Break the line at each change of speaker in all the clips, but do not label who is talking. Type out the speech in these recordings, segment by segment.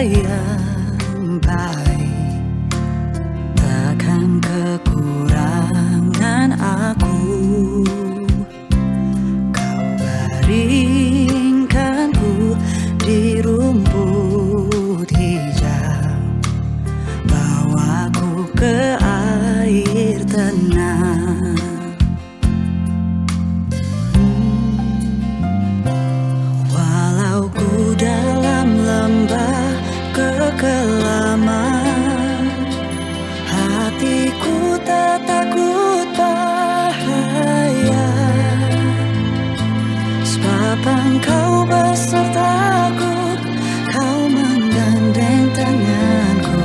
yang baik, takkan kekurangan aku. Kau baringkanku di rumput hijau, bawaku ke air tenang. Walau ku dalam lembah kekelaman, hatiku tak takut bahaya, sebab Engkau besertaku, Kau menggandeng tanganku.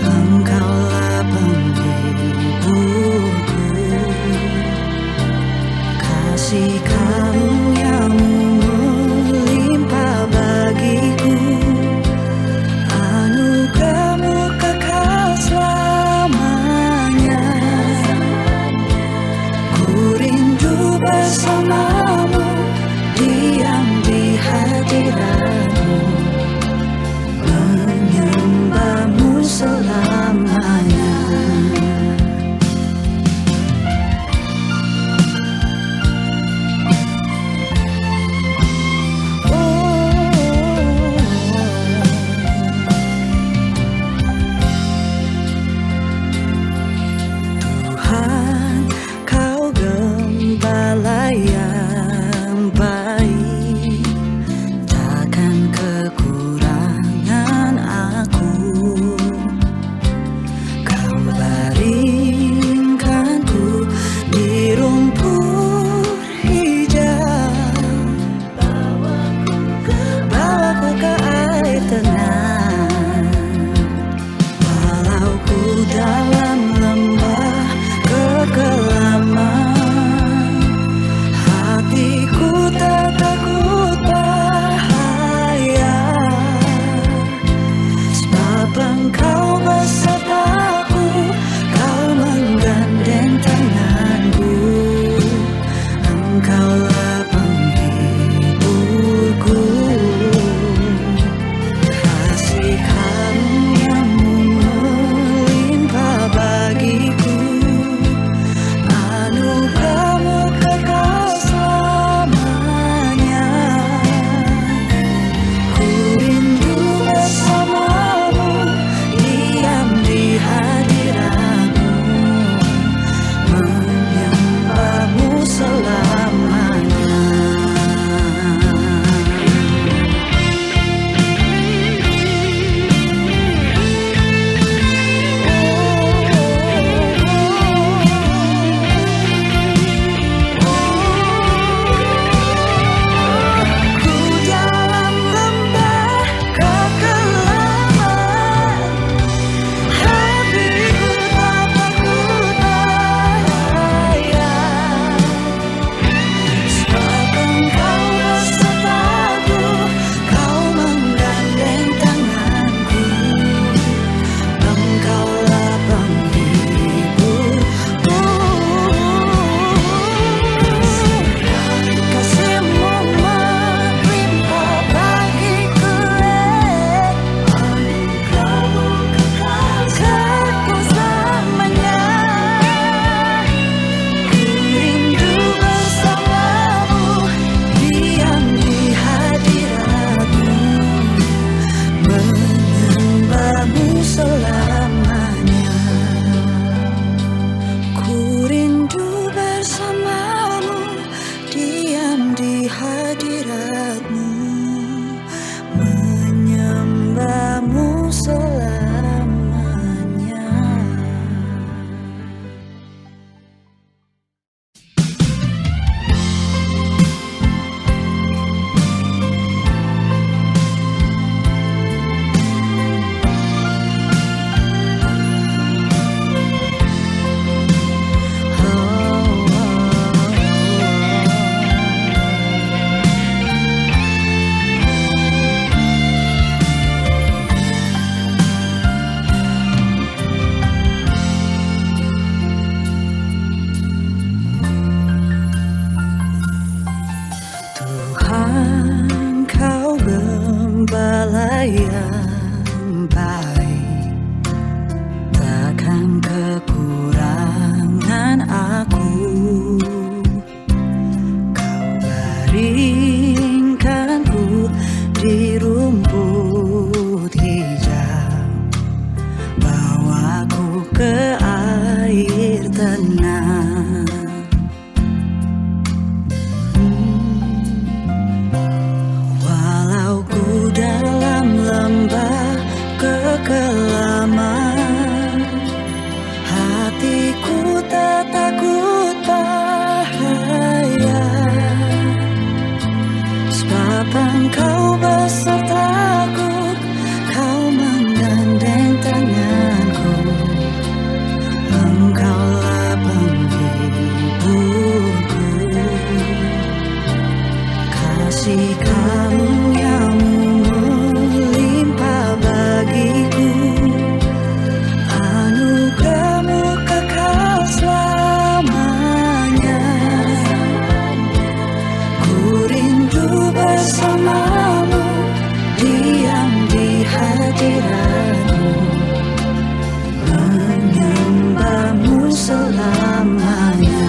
Engkaulah penghiburku, kasih karunia-Mu melimpah bagiku, anugerah-Mu kekal selamanya. Ku rindu bersama-Mu, diam di hadirat-Mu, menyembah-Mu selamanya. Tuhan, Kau gembala yang baik, takkan kekurangan aku. Kau baringkanku di rumput hijau, bawaku ke air tenang. Walau ku dalam lembah kekelaman, hatiku tak takut bahaya, sebab Engkau besertaku, Kau menggandeng tanganku. Engkaulah penghiburku, kasih karunia-Mu melimpah bagiku, anugerah-Mu kekal selamanya. Ku rindu bersama-Mu, diam di hadirat-Mu, menyembah-Mu selamanya. yang baik, takkan kekurangan aku. Kau baringkanku di rumput hijau, bawaku ke air tenang. Walau ku dalam lembah kekelaman, hatiku tak takut bahaya, sebab Engkau besertaku, Kau menggandeng tanganku. Engkaulah penghiburku, kasih karunia-Mu melimpah bagiku, anugerah-Mu kekal selamanya. Ku rindu bersama-Mu, diam di hadirat-Mu, menyembah-Mu selamanya.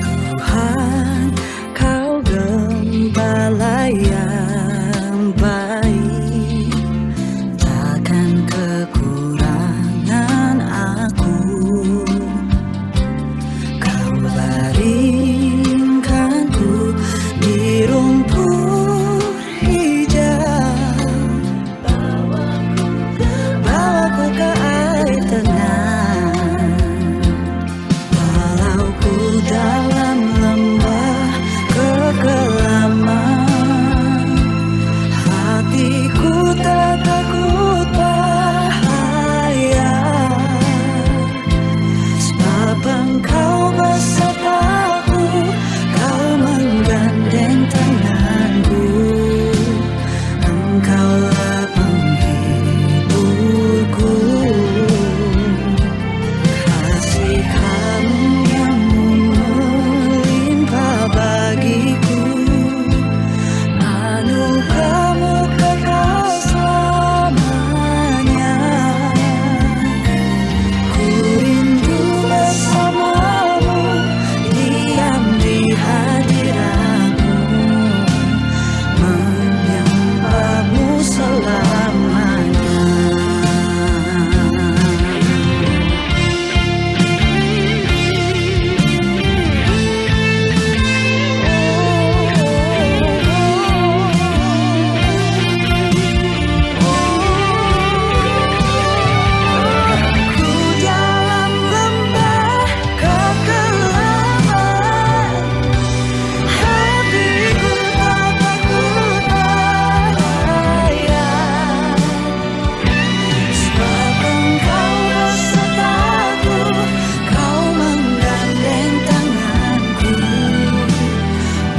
Tuhan, Kau gembala yang baik, takkan kekurangan aku. Kau baringkanku di rumput hijau, bawaku ke air tenang. Walau ku dalam lembah kekelaman, hatiku tak takut bahaya, sebab Engkau besertaku, Kau menggandeng tanganku. Engkaulah penghiburku, kasih karunia-Mu melimpah bagiku, anugerah-Mu kekal selamanya. Ku rindu bersama-Mu, diam di hadirat-Mu, menyembah-Mu selamanya. Ku dalam lembah kekelaman, hatiku tak takut bahaya, sebab Engkau besertaku, Kau menggandeng tanganku.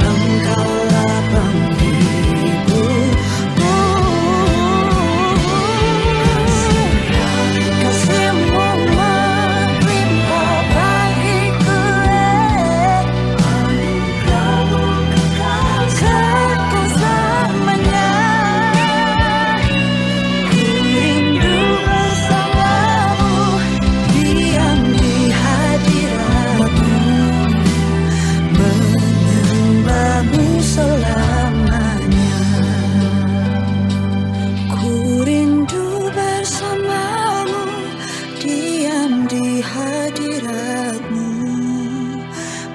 Engkaulah penghiburku, kasih-Mu melimpah bagiku, anugerah-Mu kekal selamanya. Ku rindu bersama-Mu, diam di hadirat-Mu, menyembah-Mu selamanya. Ku rindu bersama-Mu, diam di hadirat-Mu,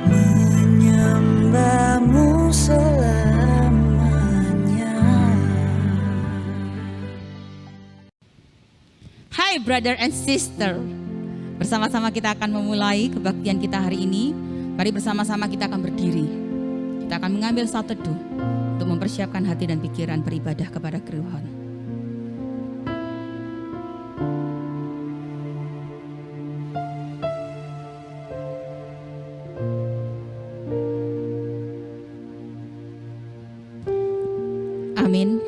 menyembah-Mu selamanya.
Hai brother and sister, bersama-sama kita akan memulai kebaktian kita hari ini. Mari bersama-sama kita akan berdiri. Kita akan mengambil saat teduh untuk mempersiapkan hati dan pikiran beribadah kepada Tuhan. Amin.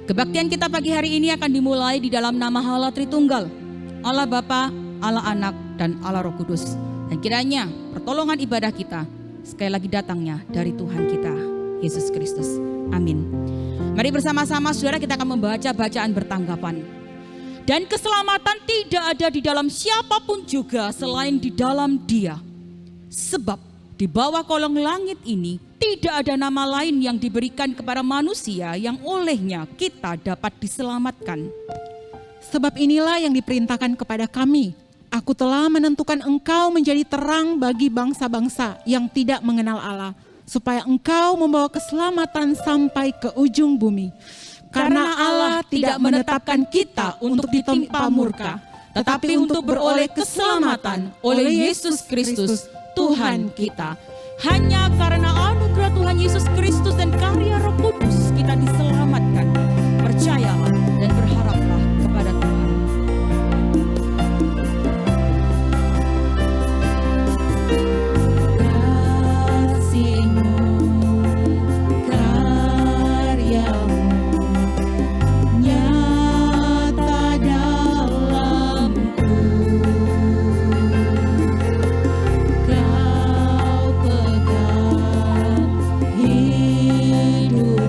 Kebaktian kita pagi hari ini akan dimulai di dalam nama Allah Tritunggal, Allah Bapa, Allah Anak, dan Allah Roh Kudus. Dan kiranya pertolongan ibadah kita sekali lagi datangnya dari Tuhan kita, Yesus Kristus. Amin. Mari bersama-sama saudara kita akan membaca bacaan bertanggapan. Dan keselamatan tidak ada di dalam siapapun juga selain di dalam Dia. Sebab di bawah kolong langit ini tidak ada nama lain yang diberikan kepada manusia yang olehnya kita dapat diselamatkan.
Sebab inilah yang diperintahkan kepada kami. Aku telah menentukan engkau menjadi terang bagi bangsa-bangsa yang tidak mengenal Allah, supaya engkau membawa keselamatan sampai ke ujung bumi. Karena Allah tidak menetapkan kita untuk ditimpa murka, tetapi untuk beroleh keselamatan oleh Yesus Kristus, Tuhan kita.
Hanya karena anugerah Tuhan Yesus Kristus dan karya Roh Kudus kita diselamatkan. Percayalah dan berharaplah kepada Tuhan. Kasih-Mu, karya-Mu nyata dalamku. Kau pegang hidupku.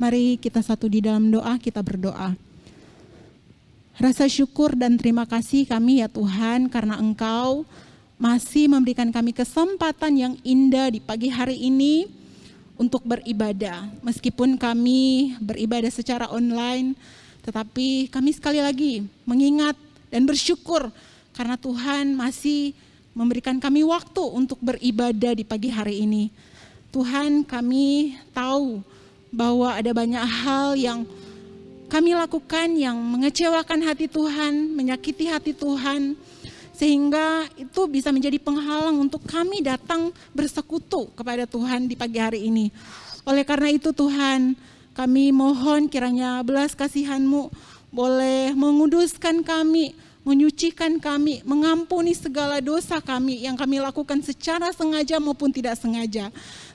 Mari kita satu di dalam doa, kita berdoa. Rasa syukur dan terima kasih kami ya Tuhan karena Engkau masih memberikan kami kesempatan yang indah di pagi hari ini untuk beribadah. Meskipun kami beribadah secara online, tetapi kami sekali lagi mengingat dan bersyukur karena Tuhan masih memberikan kami waktu untuk beribadah di pagi hari ini. Tuhan, kami tahu bahwa ada banyak hal yang kami lakukan yang mengecewakan hati Tuhan, menyakiti hati Tuhan, sehingga itu bisa menjadi penghalang untuk kami datang bersekutu kepada Tuhan di pagi hari ini. Oleh karena itu Tuhan, kami mohon kiranya belas kasihan-Mu boleh menguduskan kami, menyucikan kami, mengampuni segala dosa kami yang kami lakukan secara sengaja maupun tidak sengaja.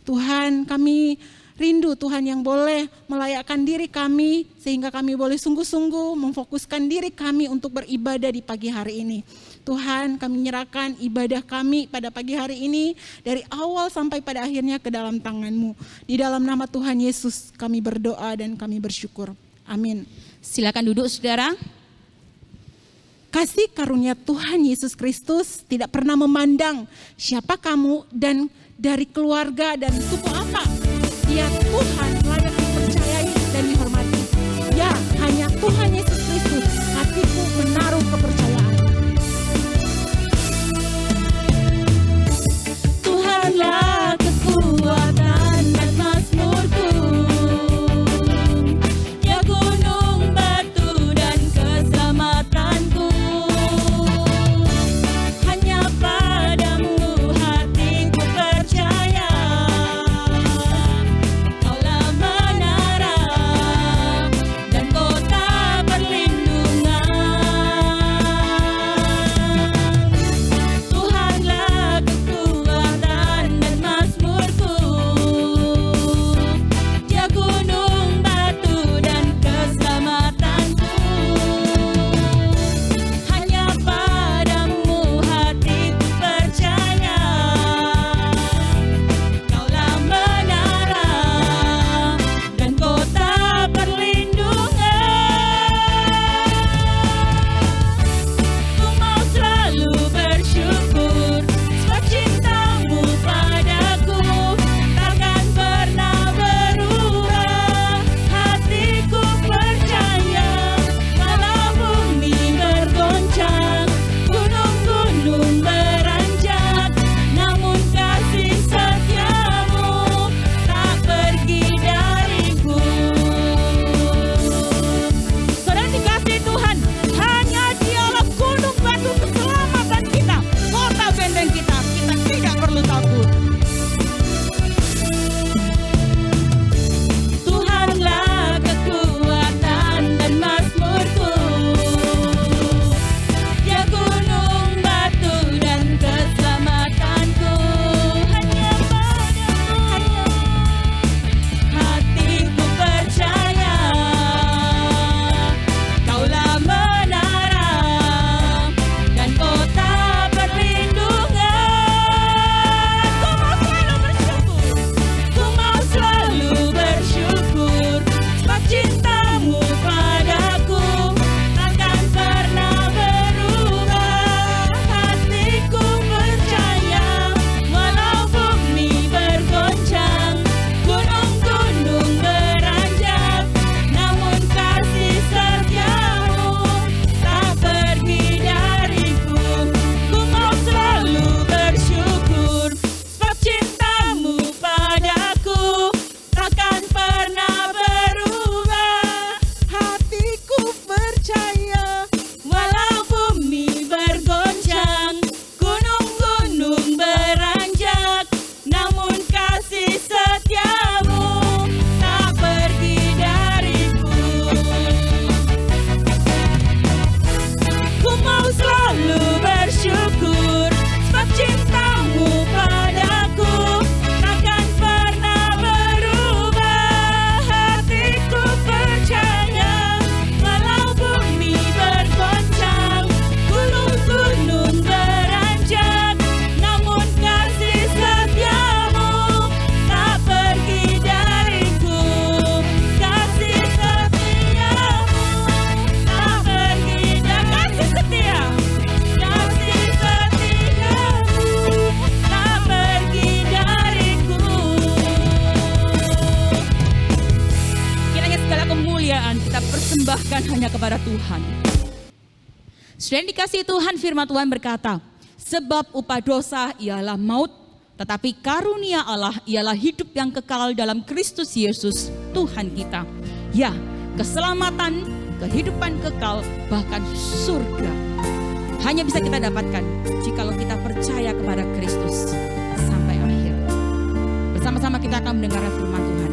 Tuhan, kami rindu Tuhan yang boleh melayakkan diri kami sehingga kami boleh sungguh-sungguh memfokuskan diri kami untuk beribadah di pagi hari ini. Tuhan, kami menyerahkan ibadah kami pada pagi hari ini dari awal sampai pada akhirnya ke dalam tangan-Mu. Di dalam nama Tuhan Yesus kami berdoa dan kami bersyukur. Amin.
Silakan duduk saudara.
Kasih karunia Tuhan Yesus Kristus tidak pernah memandang siapa kamu dan dari keluarga dan suku apa. Ya Tuhan layak dipercayai dan dihormati. Ya hanya Tuhan Yesus Kristus hatiku menaruh kepercayaan.
Tuhanlah kekuatan dan mazmurku, ya gunung batu dan keselamatanku. Hanya padamu hatiku percaya, Kaulah menara dan kota berlindung.
kepada Tuhan. Saudara yang dikasihi Tuhan, firman Tuhan berkata, sebab upah dosa ialah maut, tetapi karunia Allah ialah hidup yang kekal dalam Kristus Yesus Tuhan kita. Ya, keselamatan, kehidupan kekal, bahkan surga hanya bisa kita dapatkan jikalau kita percaya kepada Kristus sampai akhir. Bersama-sama kita akan mendengar firman Tuhan.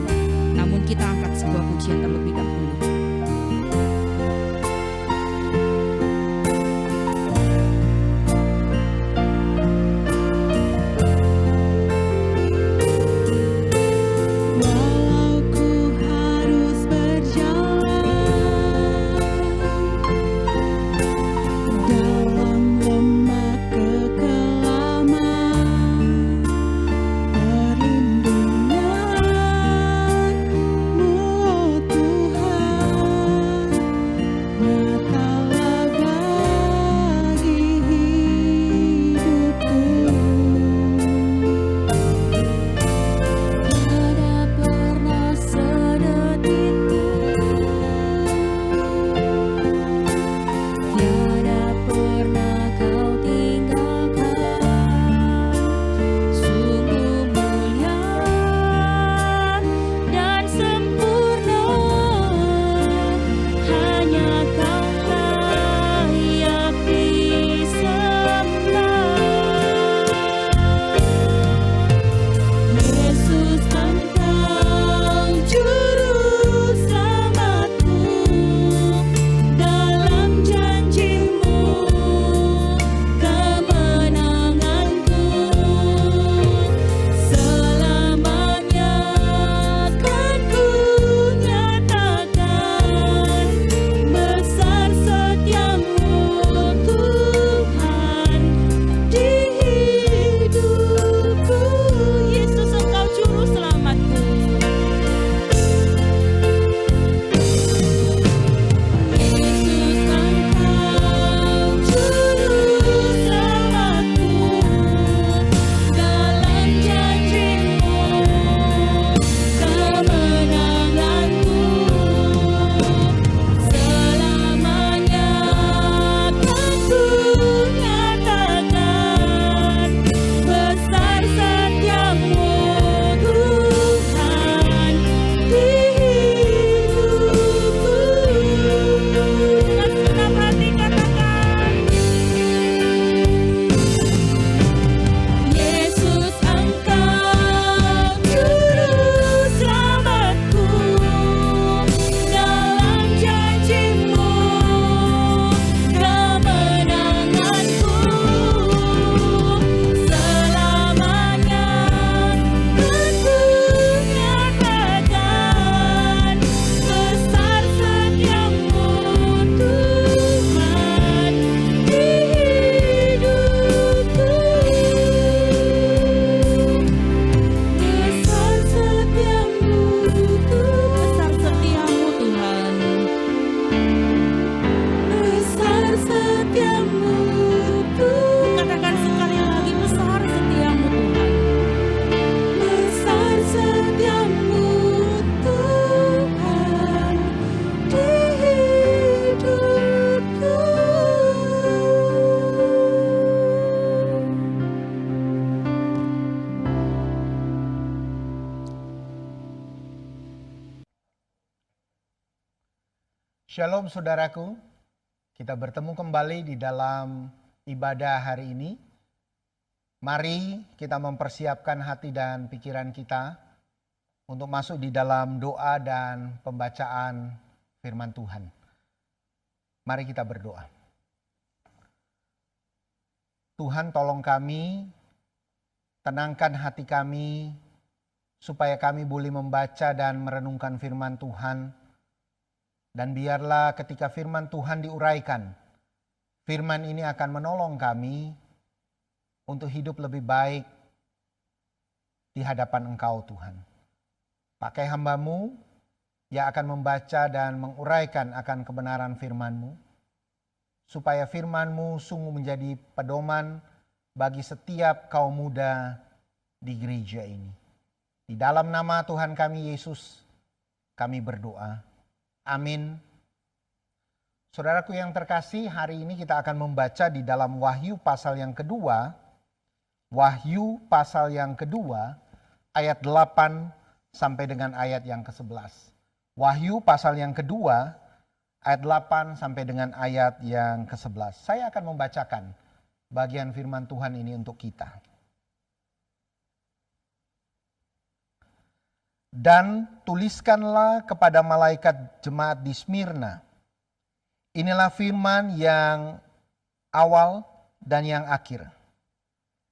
Namun kita angkat sebuah pujian terlebih dahulu.
Shalom saudaraku, kita bertemu kembali di dalam ibadah hari ini. Mari kita mempersiapkan hati dan pikiran kita untuk masuk di dalam doa dan pembacaan firman Tuhan. Mari kita berdoa. Tuhan, tolong kami, tenangkan hati kami, supaya kami boleh membaca dan merenungkan firman Tuhan. Dan biarlah ketika firman Tuhan diuraikan, firman ini akan menolong kami untuk hidup lebih baik di hadapan Engkau Tuhan. Pakai hamba-Mu yang akan membaca dan menguraikan akan kebenaran firman-Mu, supaya firman-Mu sungguh menjadi pedoman bagi setiap kaum muda di gereja ini. Di dalam nama Tuhan kami Yesus, kami berdoa. Amin. Saudaraku yang terkasih, hari ini kita akan membaca di dalam Wahyu pasal yang kedua. Wahyu pasal yang kedua ayat 8 sampai dengan ayat yang ke-11. Wahyu pasal yang kedua ayat 8 sampai dengan ayat yang ke-11. Saya akan membacakan bagian firman Tuhan ini untuk kita. Dan tuliskanlah kepada malaikat jemaat di Smyrna. Inilah firman yang awal dan yang akhir,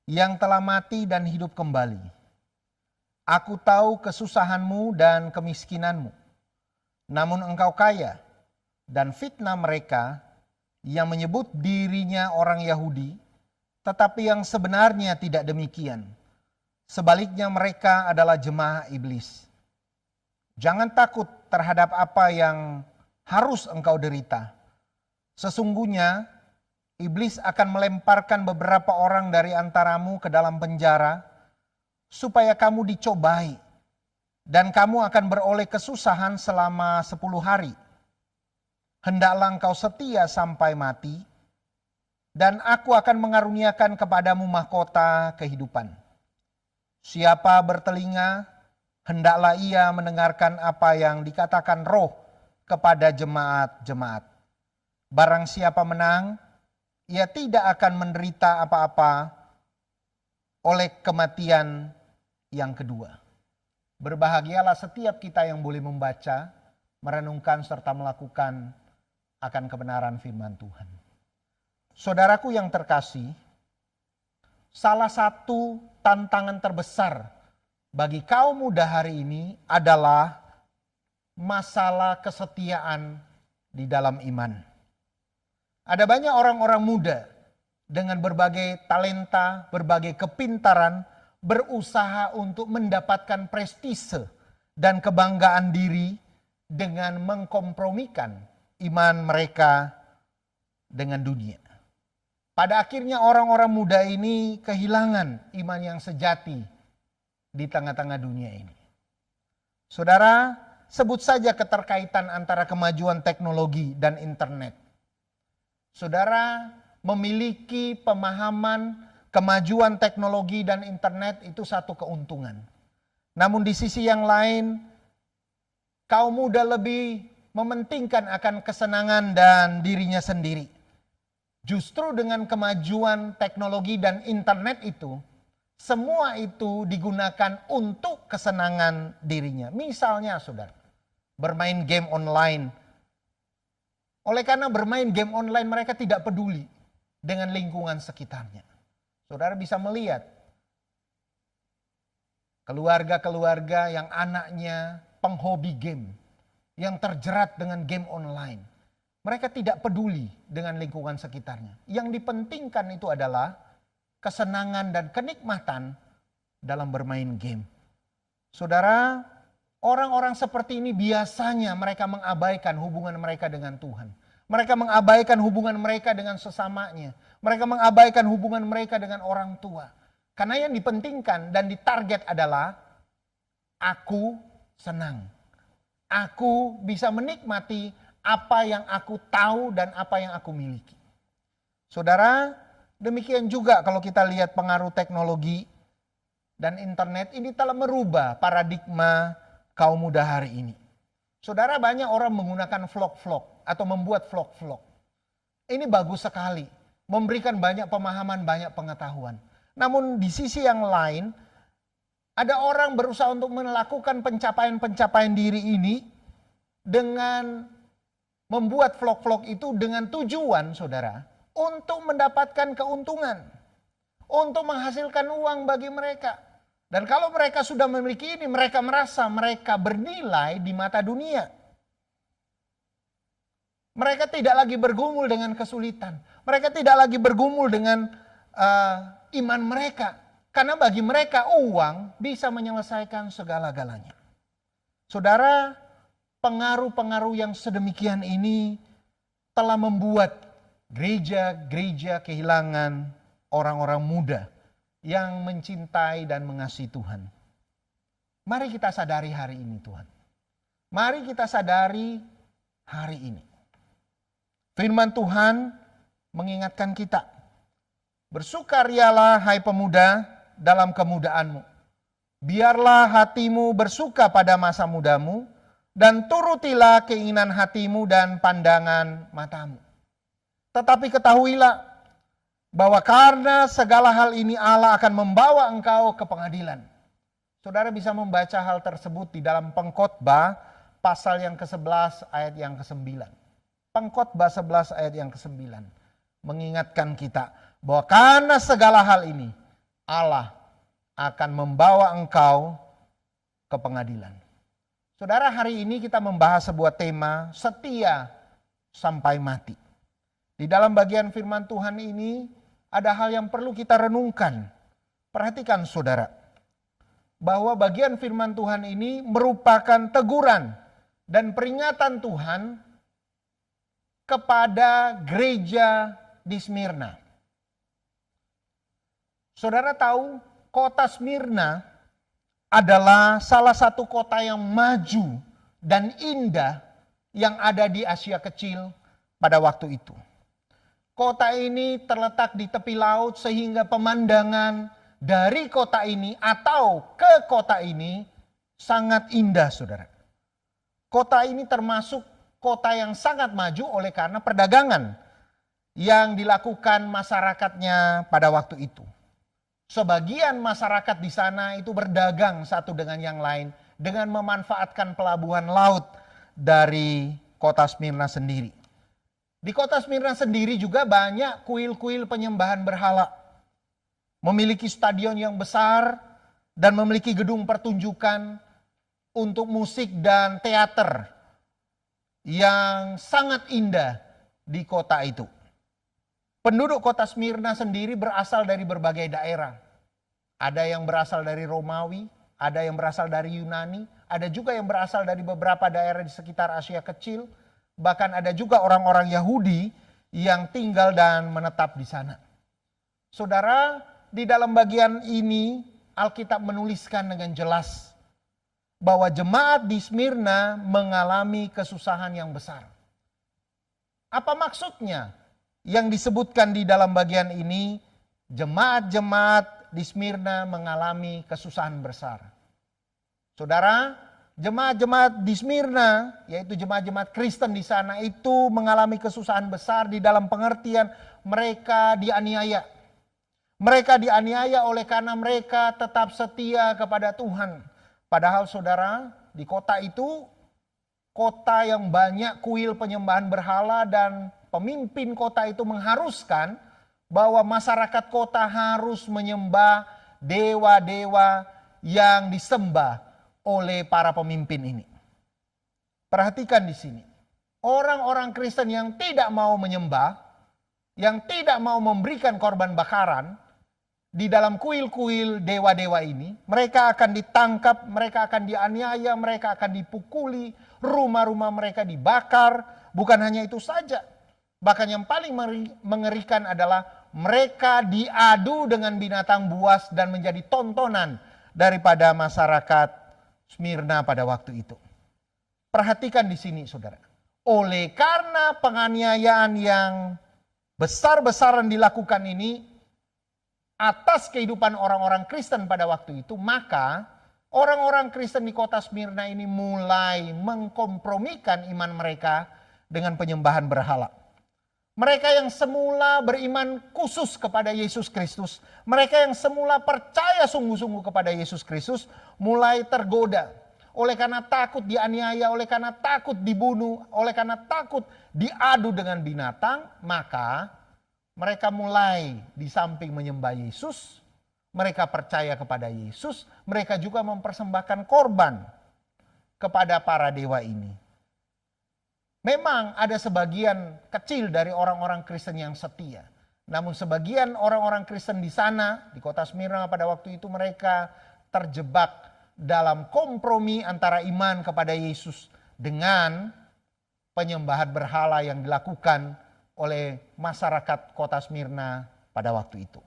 yang telah mati dan hidup kembali. Aku tahu kesusahanmu dan kemiskinanmu, namun engkau kaya, dan fitnah mereka yang menyebut dirinya orang Yahudi, tetapi yang sebenarnya tidak demikian. Sebaliknya mereka adalah jemaah iblis. Jangan takut terhadap apa yang harus engkau derita. Sesungguhnya iblis akan melemparkan beberapa orang dari antaramu ke dalam penjara supaya kamu dicobai dan kamu akan beroleh kesusahan selama 10 hari. Hendaklah engkau setia sampai mati dan aku akan mengaruniakan kepadamu mahkota kehidupan. Siapa bertelinga, hendaklah ia mendengarkan apa yang dikatakan Roh kepada jemaat-jemaat. Barang siapa menang, ia tidak akan menderita apa-apa oleh kematian yang kedua. Berbahagialah setiap kita yang boleh membaca, merenungkan serta melakukan akan kebenaran firman Tuhan. Saudaraku yang terkasih, salah satu tantangan terbesar bagi kaum muda hari ini adalah masalah kesetiaan di dalam iman. Ada banyak orang-orang muda dengan berbagai talenta, berbagai kepintaran, berusaha untuk mendapatkan prestise dan kebanggaan diri dengan mengkompromikan iman mereka dengan dunia. Pada akhirnya orang-orang muda ini kehilangan iman yang sejati di tengah-tengah dunia ini. Saudara, sebut saja keterkaitan antara kemajuan teknologi dan internet. Saudara memiliki pemahaman kemajuan teknologi dan internet itu satu keuntungan. Namun di sisi yang lain, kaum muda lebih mementingkan akan kesenangan dan dirinya sendiri. Justru dengan kemajuan teknologi dan internet itu, semua itu digunakan untuk kesenangan dirinya. Misalnya saudara, bermain game online. Oleh karena bermain game online mereka tidak peduli dengan lingkungan sekitarnya. Saudara bisa melihat keluarga-keluarga yang anaknya penghobi game, yang terjerat dengan game online. Mereka tidak peduli dengan lingkungan sekitarnya. Yang dipentingkan itu adalah kesenangan dan kenikmatan dalam bermain game. Saudara, orang-orang seperti ini biasanya mereka mengabaikan hubungan mereka dengan Tuhan. Mereka mengabaikan hubungan mereka dengan sesamanya. Mereka mengabaikan hubungan mereka dengan orang tua. Karena yang dipentingkan dan ditarget adalah aku senang. Aku bisa menikmati apa yang aku tahu dan apa yang aku miliki. Saudara, demikian juga kalau kita lihat pengaruh teknologi dan internet ini telah merubah paradigma kaum muda hari ini. Saudara, banyak orang menggunakan vlog-vlog atau membuat vlog-vlog. Ini bagus sekali, memberikan banyak pemahaman, banyak pengetahuan. Namun di sisi yang lain, ada orang berusaha untuk melakukan pencapaian-pencapaian diri ini dengan membuat vlog-vlog itu dengan tujuan, saudara, untuk mendapatkan keuntungan, untuk menghasilkan uang bagi mereka. Dan kalau mereka sudah memiliki ini, mereka merasa mereka bernilai di mata dunia. Mereka tidak lagi bergumul dengan kesulitan. Mereka tidak lagi bergumul dengan iman mereka. Karena bagi mereka uang bisa menyelesaikan segala-galanya. Saudara, pengaruh-pengaruh yang sedemikian ini telah membuat gereja-gereja kehilangan orang-orang muda yang mencintai dan mengasihi Tuhan. Mari kita sadari hari ini Tuhan. Mari kita sadari hari ini. Firman Tuhan mengingatkan kita, bersukarialah hai pemuda dalam kemudaanmu. Biarlah hatimu bersuka pada masa mudamu, dan turutilah keinginan hatimu dan pandangan matamu. Tetapi ketahuilah bahwa karena segala hal ini Allah akan membawa engkau ke pengadilan. Saudara bisa membaca hal tersebut di dalam Pengkhotbah pasal yang ke-11 ayat yang ke-9. Pengkhotbah 11 ayat yang ke-9 mengingatkan kita bahwa karena segala hal ini Allah akan membawa engkau ke pengadilan. Saudara, hari ini kita membahas sebuah tema setia sampai mati. Di dalam bagian firman Tuhan ini ada hal yang perlu kita renungkan. Perhatikan saudara, bahwa bagian firman Tuhan ini merupakan teguran dan peringatan Tuhan kepada gereja di Smyrna. Saudara tahu, kota Smyrna adalah salah satu kota yang maju dan indah yang ada di Asia Kecil pada waktu itu. Kota ini terletak di tepi laut sehingga pemandangan dari kota ini atau ke kota ini sangat indah, saudara. Kota ini termasuk kota yang sangat maju oleh karena perdagangan yang dilakukan masyarakatnya pada waktu itu. Sebagian masyarakat di sana itu berdagang satu dengan yang lain dengan memanfaatkan pelabuhan laut dari kota Smyrna sendiri. Di kota Smyrna sendiri juga banyak kuil-kuil penyembahan berhala. Memiliki stadion yang besar dan memiliki gedung pertunjukan untuk musik dan teater yang sangat indah di kota itu. Penduduk kota Smyrna sendiri berasal dari berbagai daerah. Ada yang berasal dari Romawi, ada yang berasal dari Yunani, ada juga yang berasal dari beberapa daerah di sekitar Asia Kecil. Bahkan ada juga orang-orang Yahudi yang tinggal dan menetap di sana. Saudara, di dalam bagian ini Alkitab menuliskan dengan jelas bahwa jemaat di Smyrna mengalami kesusahan yang besar. Apa maksudnya? Yang disebutkan di dalam bagian ini, jemaat-jemaat di Smyrna mengalami kesusahan besar. Saudara, jemaat-jemaat di Smyrna, yaitu jemaat-jemaat Kristen di sana itu mengalami kesusahan besar di dalam pengertian mereka dianiaya. Mereka dianiaya oleh karena mereka tetap setia kepada Tuhan. Padahal saudara, di kota itu, kota yang banyak kuil penyembahan berhala dan pemimpin kota itu mengharuskan bahwa masyarakat kota harus menyembah dewa-dewa yang disembah oleh para pemimpin ini. Perhatikan di sini. Orang-orang Kristen yang tidak mau menyembah, yang tidak mau memberikan korban bakaran di dalam kuil-kuil dewa-dewa ini, mereka akan ditangkap, mereka akan dianiaya, mereka akan dipukuli, rumah-rumah mereka dibakar. Bukan hanya itu saja. Bahkan yang paling mengerikan adalah mereka diadu dengan binatang buas dan menjadi tontonan daripada masyarakat Smyrna pada waktu itu. Perhatikan di sini saudara. Oleh karena penganiayaan yang besar-besaran dilakukan ini atas kehidupan orang-orang Kristen pada waktu itu, maka orang-orang Kristen di kota Smyrna ini mulai mengkompromikan iman mereka dengan penyembahan berhala. Mereka yang semula beriman khusus kepada Yesus Kristus, mereka yang semula percaya sungguh-sungguh kepada Yesus Kristus, mulai tergoda. Oleh karena takut dianiaya, oleh karena takut dibunuh, oleh karena takut diadu dengan binatang, maka mereka mulai di samping menyembah Yesus, mereka percaya kepada Yesus, mereka juga mempersembahkan korban kepada para dewa ini. Memang ada sebagian kecil dari orang-orang Kristen yang setia. Namun sebagian orang-orang Kristen di sana, di kota Smyrna pada waktu itu mereka terjebak dalam kompromi antara iman kepada Yesus dengan penyembahan berhala yang dilakukan oleh masyarakat kota Smyrna pada waktu itu.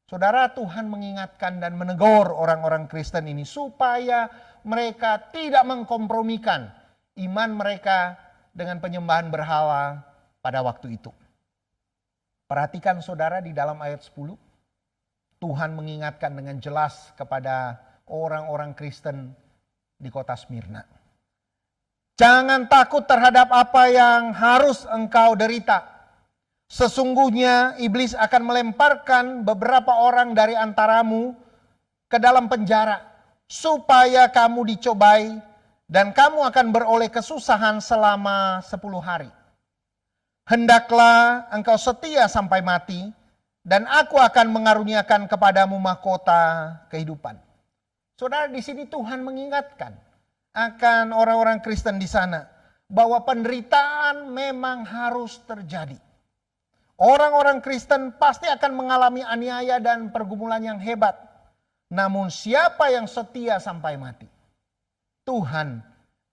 Saudara, Tuhan mengingatkan dan menegur orang-orang Kristen ini supaya mereka tidak mengkompromikan iman mereka dengan penyembahan berhala pada waktu itu. Perhatikan saudara di dalam ayat 10. Tuhan mengingatkan dengan jelas kepada orang-orang Kristen di kota Smyrna. Jangan takut terhadap apa yang harus engkau derita. Sesungguhnya iblis akan melemparkan beberapa orang dari antaramu ke dalam penjara, supaya kamu dicobai dan kamu akan beroleh kesusahan selama 10 hari. Hendaklah engkau setia sampai mati, dan aku akan mengaruniakan kepadamu mahkota kehidupan. Saudara, di sini Tuhan mengingatkan akan orang-orang Kristen di sana bahwa penderitaan memang harus terjadi. Orang-orang Kristen pasti akan mengalami aniaya dan pergumulan yang hebat. Namun siapa yang setia sampai mati, Tuhan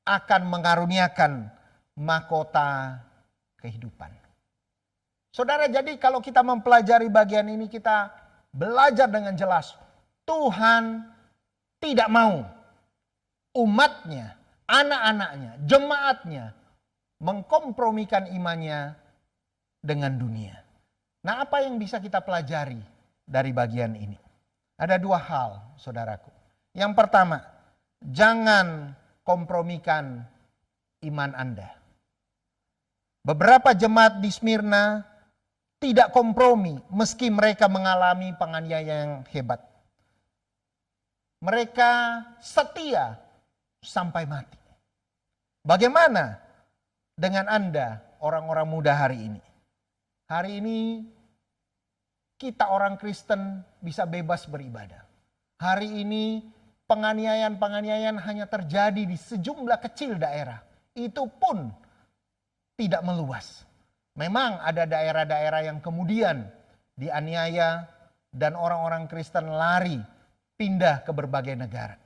akan mengaruniakan mahkota kehidupan. Saudara, jadi kalau kita mempelajari bagian ini, kita belajar dengan jelas. Tuhan tidak mau umatnya, anak-anaknya, jemaatnya mengkompromikan imannya dengan dunia. Nah, apa yang bisa kita pelajari dari bagian ini? Ada 2 hal, saudaraku. Yang pertama, jangan kompromikan iman Anda. Beberapa jemaat di Smyrna tidak kompromi meski mereka mengalami penganiayaan yang hebat. Mereka setia sampai mati. Bagaimana dengan Anda, orang-orang muda hari ini? Hari ini kita orang Kristen bisa bebas beribadah. Hari ini penganiayaan-penganiayaan hanya terjadi di sejumlah kecil daerah. Itu pun tidak meluas. Memang ada daerah-daerah yang kemudian dianiaya dan orang-orang Kristen lari pindah ke berbagai negara.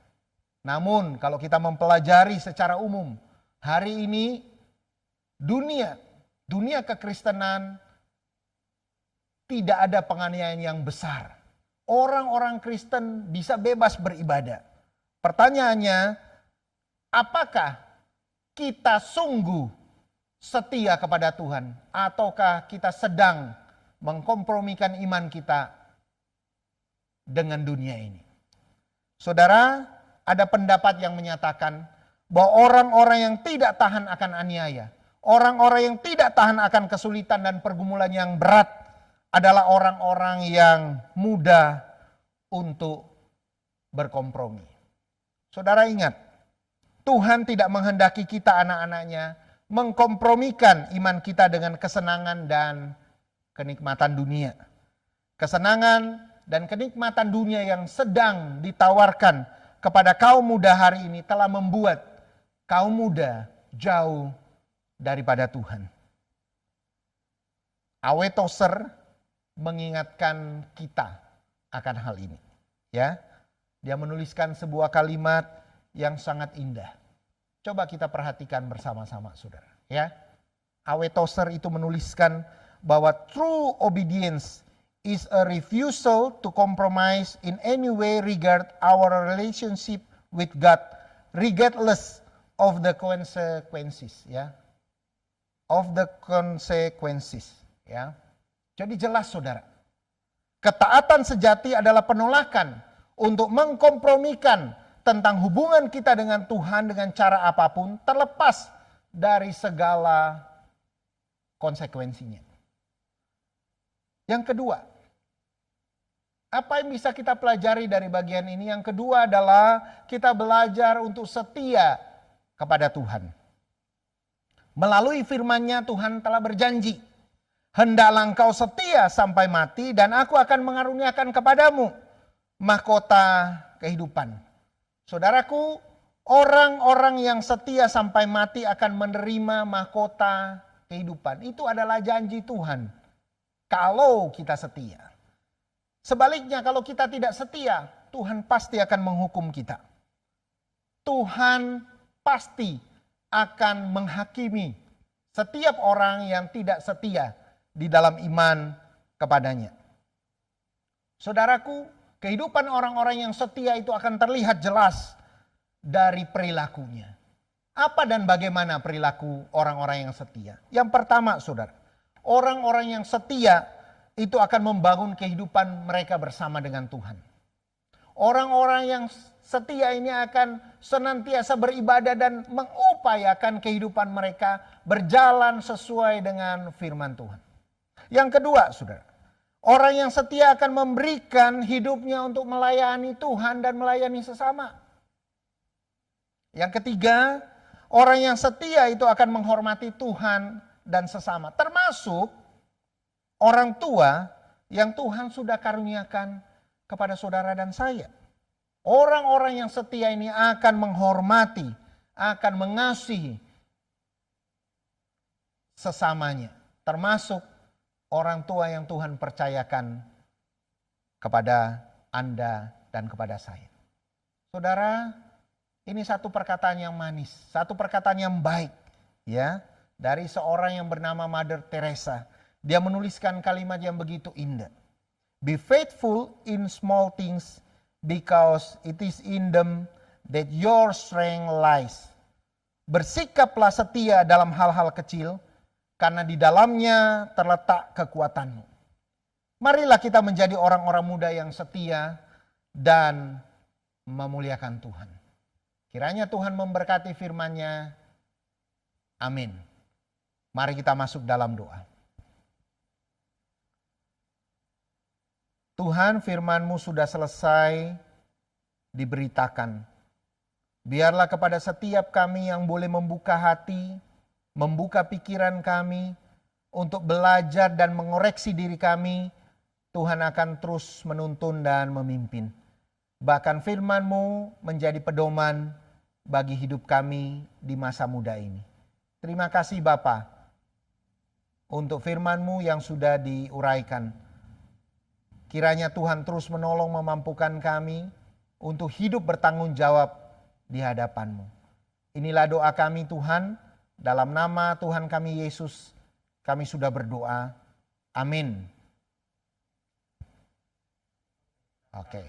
Namun kalau kita mempelajari secara umum, hari ini dunia kekristenan tidak ada penganiayaan yang besar. Orang-orang Kristen bisa bebas beribadah. Pertanyaannya, apakah kita sungguh setia kepada Tuhan, ataukah kita sedang mengkompromikan iman kita dengan dunia ini? Saudara, ada pendapat yang menyatakan bahwa orang-orang yang tidak tahan akan aniaya, orang-orang yang tidak tahan akan kesulitan dan pergumulan yang berat adalah orang-orang yang mudah untuk berkompromi. Saudara ingat, Tuhan tidak menghendaki kita anak-anaknya mengkompromikan iman kita dengan kesenangan dan kenikmatan dunia. Kesenangan dan kenikmatan dunia yang sedang ditawarkan kepada kaum muda hari ini telah membuat kaum muda jauh daripada Tuhan. Awe Tozer mengingatkan kita akan hal ini. Ya, dia menuliskan sebuah kalimat yang sangat indah. Coba kita perhatikan bersama-sama, saudara. Ya, Awe Tozer itu menuliskan bahwa true obedience is a refusal to compromise in any way regard our relationship with God, regardless of the consequences. Ya, of the consequences. Ya, jadi jelas, saudara. Ketaatan sejati adalah penolakan untuk mengkompromikan tentang hubungan kita dengan Tuhan dengan cara apapun, terlepas dari segala konsekuensinya. Yang kedua, apa yang bisa kita pelajari dari bagian ini? Yang kedua adalah kita belajar untuk setia kepada Tuhan. Melalui firman-Nya Tuhan telah berjanji, hendaklah engkau setia sampai mati dan aku akan mengaruniakan kepadamu mahkota kehidupan. Saudaraku, orang-orang yang setia sampai mati akan menerima mahkota kehidupan. Itu adalah janji Tuhan. Kalau kita setia. Sebaliknya kalau kita tidak setia, Tuhan pasti akan menghukum kita. Tuhan pasti akan menghakimi setiap orang yang tidak setia di dalam iman kepadanya. Saudaraku, kehidupan orang-orang yang setia itu akan terlihat jelas dari perilakunya. Apa dan bagaimana perilaku orang-orang yang setia? Yang pertama, saudara, orang-orang yang setia itu akan membangun kehidupan mereka bersama dengan Tuhan. Orang-orang yang setia ini akan senantiasa beribadah dan mengupayakan kehidupan mereka berjalan sesuai dengan firman Tuhan. Yang kedua, saudara, orang yang setia akan memberikan hidupnya untuk melayani Tuhan dan melayani sesama. Yang ketiga, orang yang setia itu akan menghormati Tuhan dan sesama, termasuk orang tua yang Tuhan sudah karuniakan kepada saudara dan saya. Orang-orang yang setia ini akan menghormati, akan mengasihi sesamanya, termasuk orang tua yang Tuhan percayakan kepada Anda dan kepada saya. Saudara, ini satu perkataan yang manis, satu perkataan yang baik, ya, dari seorang yang bernama Mother Teresa. Dia menuliskan kalimat yang begitu indah. Be faithful in small things because it is in them that your strength lies. Bersikaplah setia dalam hal-hal kecil, karena di dalamnya terletak kekuatanmu. Marilah kita menjadi orang-orang muda yang setia dan memuliakan Tuhan. Kiranya Tuhan memberkati firman-Nya. Amin. Mari kita masuk dalam doa. Tuhan, firman-Mu sudah selesai diberitakan. Biarlah kepada setiap kami yang boleh membuka hati, membuka pikiran kami untuk belajar dan mengoreksi diri kami, Tuhan akan terus menuntun dan memimpin. Bahkan firman-Mu menjadi pedoman bagi hidup kami di masa muda ini. Terima kasih Bapa untuk firman-Mu yang sudah diuraikan. Kiranya Tuhan terus menolong memampukan kami untuk hidup bertanggung jawab di hadapan-Mu. Inilah doa kami Tuhan. Dalam nama Tuhan kami Yesus, kami sudah berdoa. Amin. Oke.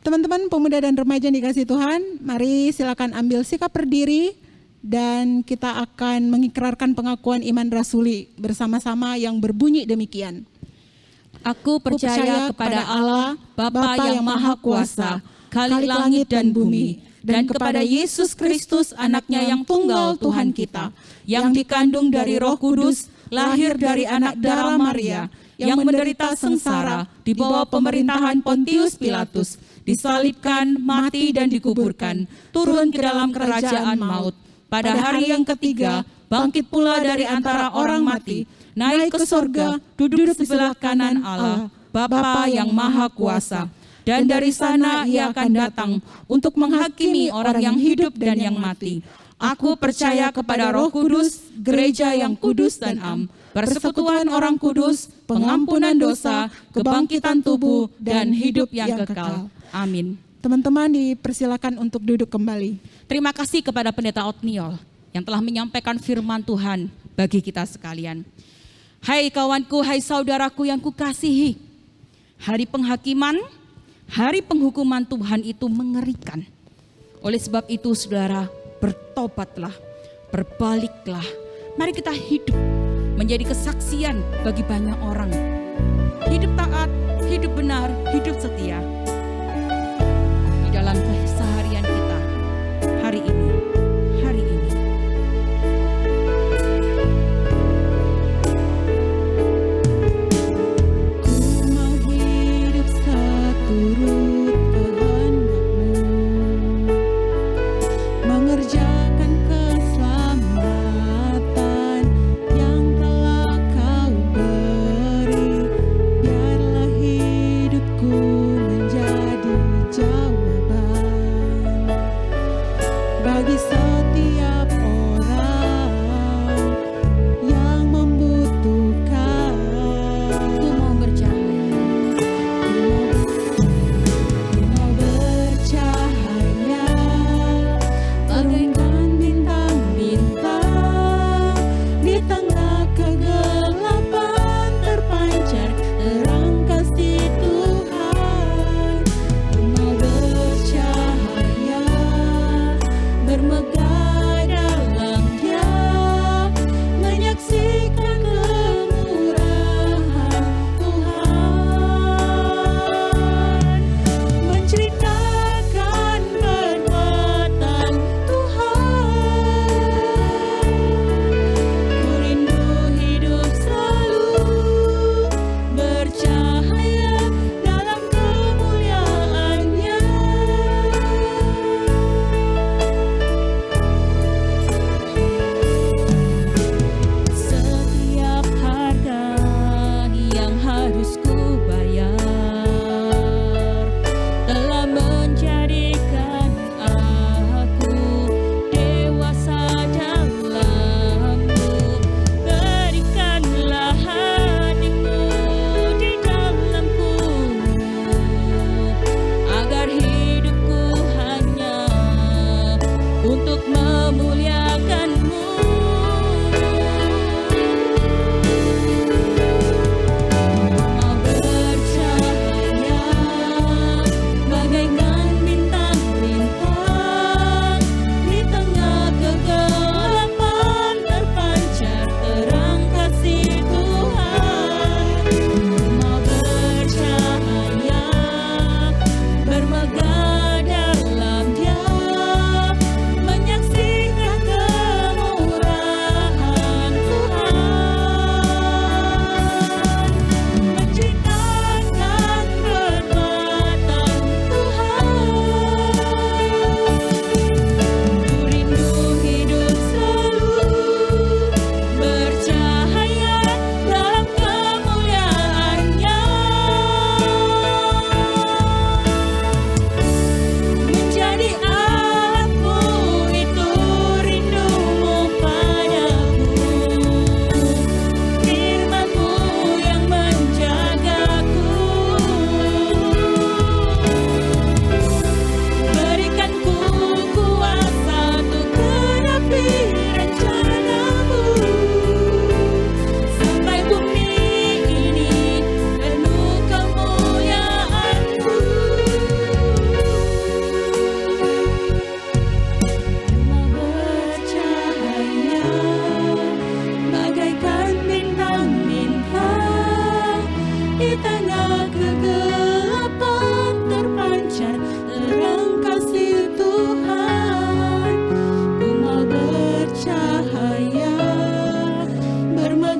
Teman-teman pemuda dan remaja yang dikasihi Tuhan, mari silakan ambil sikap berdiri dan kita akan mengikrarkan pengakuan iman rasuli bersama-sama yang berbunyi demikian.
Aku percaya kepada Allah, Bapa yang Maha Kuasa, Khalik langit dan bumi, dan kepada Yesus Kristus anaknya yang tunggal Tuhan kita, yang dikandung dari Roh Kudus, lahir dari anak darah Maria, yang menderita sengsara di bawah pemerintahan Pontius Pilatus, disalibkan, mati dan dikuburkan, turun ke dalam kerajaan maut. Pada hari yang ketiga, bangkit pula dari antara orang mati, naik ke sorga, duduk di sebelah kanan Allah, Bapa yang Maha Kuasa. Dan dari sana Ia akan datang untuk menghakimi orang yang hidup dan yang mati. Aku percaya kepada Roh Kudus, gereja yang kudus dan am, persekutuan orang kudus, pengampunan dosa, kebangkitan tubuh, dan hidup yang kekal. Amin.
Teman-teman dipersilakan untuk duduk kembali.
Terima kasih kepada Pendeta Otniel yang telah menyampaikan firman Tuhan bagi kita sekalian. Hai kawanku, hai saudaraku yang kukasihi, hari penghakiman, hari penghukuman Tuhan itu mengerikan. Oleh sebab itu saudara, bertobatlah, berbaliklah. Mari kita hidup menjadi kesaksian bagi banyak orang. Hidup taat, hidup benar, hidup setia. Di dalam keseharian kita hari ini.
Turut kehendak-Mu, mengerjakan keselamatan yang telah Kau beri. Biarlah hidupku menjadi jawaban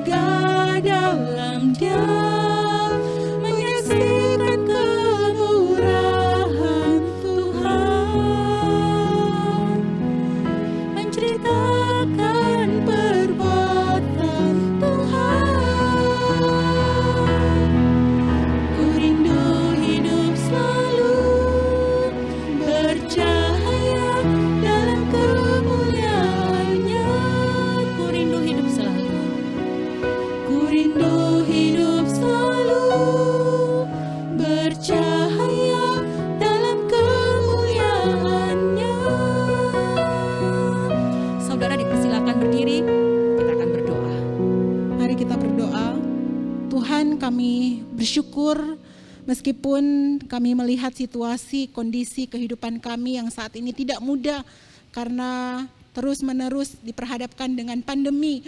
megah dalam Dia, menyaksikan kemurahan Tuhan, menceritakan perbuatan Tuhan. Ku rindu hidup selalu bercahaya dalam kemuliaan-Nya. Ku rindu hidup selalu. Ku rindu hidup selalu bercahaya dalam kemuliaan-Nya.
Saudara dipersilakan berdiri, kita akan berdoa.
Mari kita berdoa. Tuhan, kami bersyukur meskipun kami melihat situasi, kondisi kehidupan kami yang saat ini tidak mudah karena terus-menerus diperhadapkan dengan pandemi.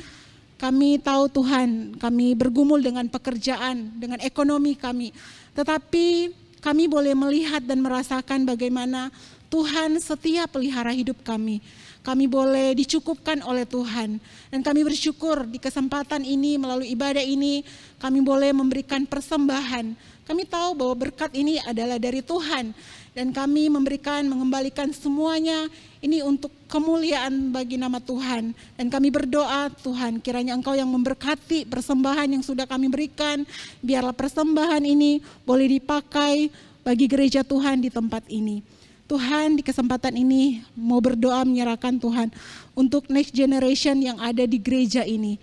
Kami tahu Tuhan, kami bergumul dengan pekerjaan, dengan ekonomi kami. Tetapi kami boleh melihat dan merasakan bagaimana Tuhan setia pelihara hidup kami. Kami boleh dicukupkan oleh Tuhan. Dan kami bersyukur di kesempatan ini, melalui ibadah ini, kami boleh memberikan persembahan. Kami tahu bahwa berkat ini adalah dari Tuhan. Dan kami mengembalikan semuanya ini untuk kemuliaan bagi nama Tuhan. Dan kami berdoa, Tuhan, kiranya Engkau yang memberkati persembahan yang sudah kami berikan. Biarlah persembahan ini boleh dipakai bagi gereja Tuhan di tempat ini. Tuhan, di kesempatan ini mau berdoa menyerahkan Tuhan untuk next generation yang ada di gereja ini.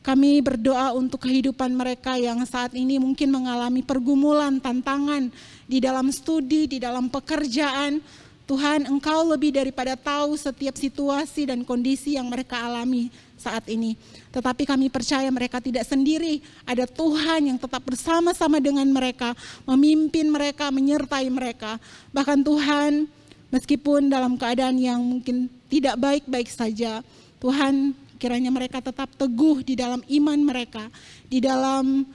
Kami berdoa untuk kehidupan mereka yang saat ini mungkin mengalami pergumulan, tantangan di dalam studi, di dalam pekerjaan. Tuhan, Engkau lebih daripada tahu setiap situasi dan kondisi yang mereka alami saat ini. Tetapi kami percaya mereka tidak sendiri. Ada Tuhan yang tetap bersama-sama dengan mereka, memimpin mereka, menyertai mereka. Bahkan Tuhan, meskipun dalam keadaan yang mungkin tidak baik-baik saja, Tuhan, kiranya mereka tetap teguh di dalam iman mereka, di dalam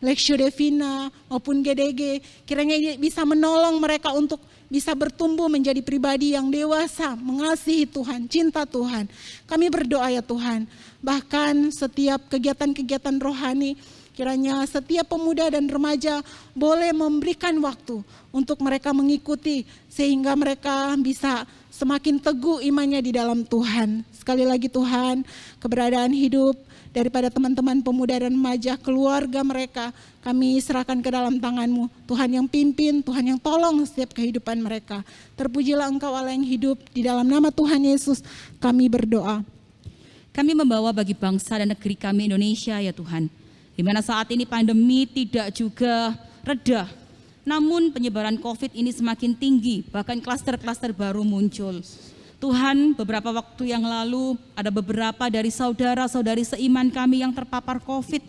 Lectio Divina maupun GDG, kiranya bisa menolong mereka untuk bisa bertumbuh menjadi pribadi yang dewasa, mengasihi Tuhan, cinta Tuhan. Kami berdoa ya Tuhan, bahkan setiap kegiatan-kegiatan rohani, kiranya setiap pemuda dan remaja boleh memberikan waktu untuk mereka mengikuti, sehingga mereka bisa semakin teguh imannya di dalam Tuhan. Sekali lagi Tuhan, keberadaan hidup daripada teman-teman pemuda dan remaja, keluarga mereka, kami serahkan ke dalam tangan-Mu. Tuhan yang pimpin, Tuhan yang tolong setiap kehidupan mereka. Terpujilah Engkau Allah yang hidup, di dalam nama Tuhan Yesus kami berdoa.
Kami membawa bagi bangsa dan negeri kami Indonesia ya Tuhan, di mana saat ini pandemi tidak juga reda, namun penyebaran COVID ini semakin tinggi, bahkan klaster-klaster baru muncul. Tuhan, beberapa waktu yang lalu ada beberapa dari saudara-saudari seiman kami yang terpapar COVID.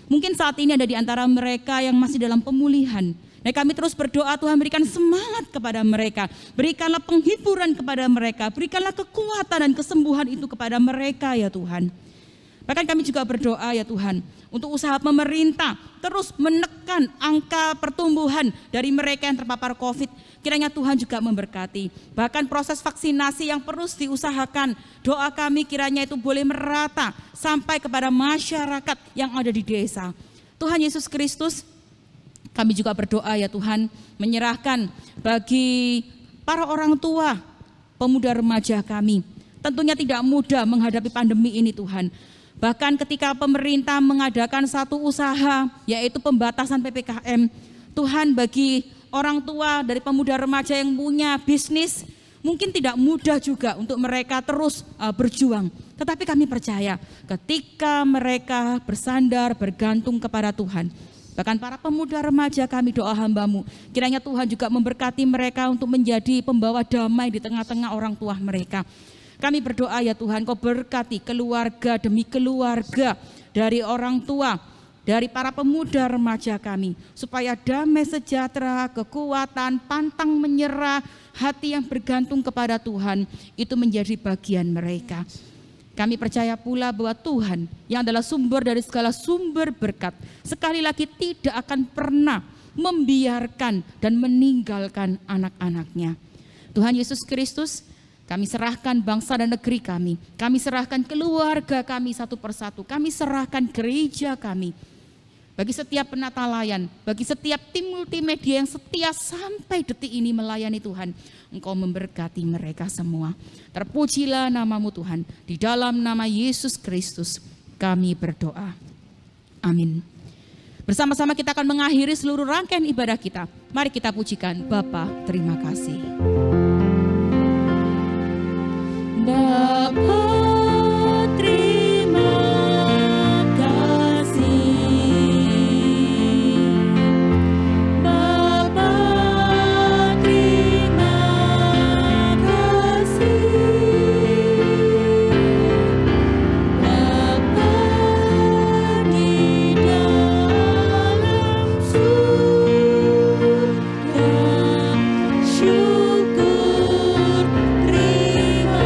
Mungkin saat ini ada di antara mereka yang masih dalam pemulihan. Dan kami terus berdoa, Tuhan berikan semangat kepada mereka. Berikanlah penghiburan kepada mereka. Berikanlah kekuatan dan kesembuhan itu kepada mereka ya Tuhan. Bahkan kami juga berdoa ya Tuhan, untuk usaha pemerintah terus menekan angka pertumbuhan dari mereka yang terpapar COVID. Kiranya Tuhan juga memberkati. Bahkan proses vaksinasi yang terus diusahakan, doa kami kiranya itu boleh merata sampai kepada masyarakat yang ada di desa. Tuhan Yesus Kristus, kami juga berdoa ya Tuhan, menyerahkan bagi para orang tua, pemuda remaja kami. Tentunya tidak mudah menghadapi pandemi ini Tuhan. Bahkan ketika pemerintah mengadakan satu usaha, yaitu pembatasan PPKM, Tuhan bagi orang tua dari pemuda remaja yang punya bisnis, mungkin tidak mudah juga untuk mereka terus berjuang. Tetapi kami percaya ketika mereka bersandar, bergantung kepada Tuhan, bahkan para pemuda remaja kami doa hamba-Mu, kiranya Tuhan juga memberkati mereka untuk menjadi pembawa damai di tengah-tengah orang tua mereka. Kami berdoa ya Tuhan, Kau berkati keluarga demi keluarga dari orang tua, dari para pemuda remaja kami, supaya damai sejahtera, kekuatan, pantang menyerah, hati yang bergantung kepada Tuhan, itu menjadi bagian mereka. Kami percaya pula bahwa Tuhan yang adalah sumber dari segala sumber berkat, sekali lagi tidak akan pernah membiarkan dan meninggalkan anak-anaknya. Tuhan Yesus Kristus, Kami serahkan bangsa dan negeri kami serahkan keluarga kami satu persatu, kami serahkan gereja kami. Bagi setiap penata layan, bagi setiap tim multimedia yang setia sampai detik ini melayani Tuhan, Engkau memberkati mereka semua. Terpujilah nama-Mu Tuhan, di dalam nama Yesus Kristus kami berdoa. Amin. Bersama-sama kita akan mengakhiri seluruh rangkaian ibadah kita. Mari kita pujikan Bapa, terima kasih.
Bapa, terima kasih. Bapa, terima kasih. Bapa di dalam surga, syukur terima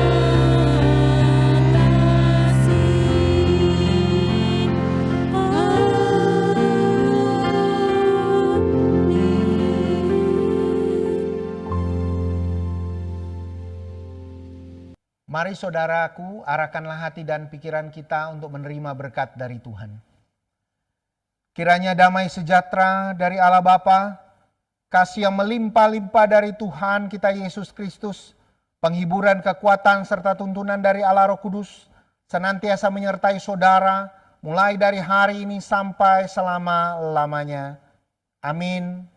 Mari saudaraku, arahkanlah hati dan pikiran kita untuk menerima berkat dari Tuhan. Kiranya damai sejahtera dari Allah Bapa, kasih yang melimpah-limpah dari Tuhan kita Yesus Kristus, penghiburan, kekuatan, serta tuntunan dari Allah Roh Kudus, senantiasa menyertai saudara, mulai dari hari ini sampai selama-lamanya. Amin.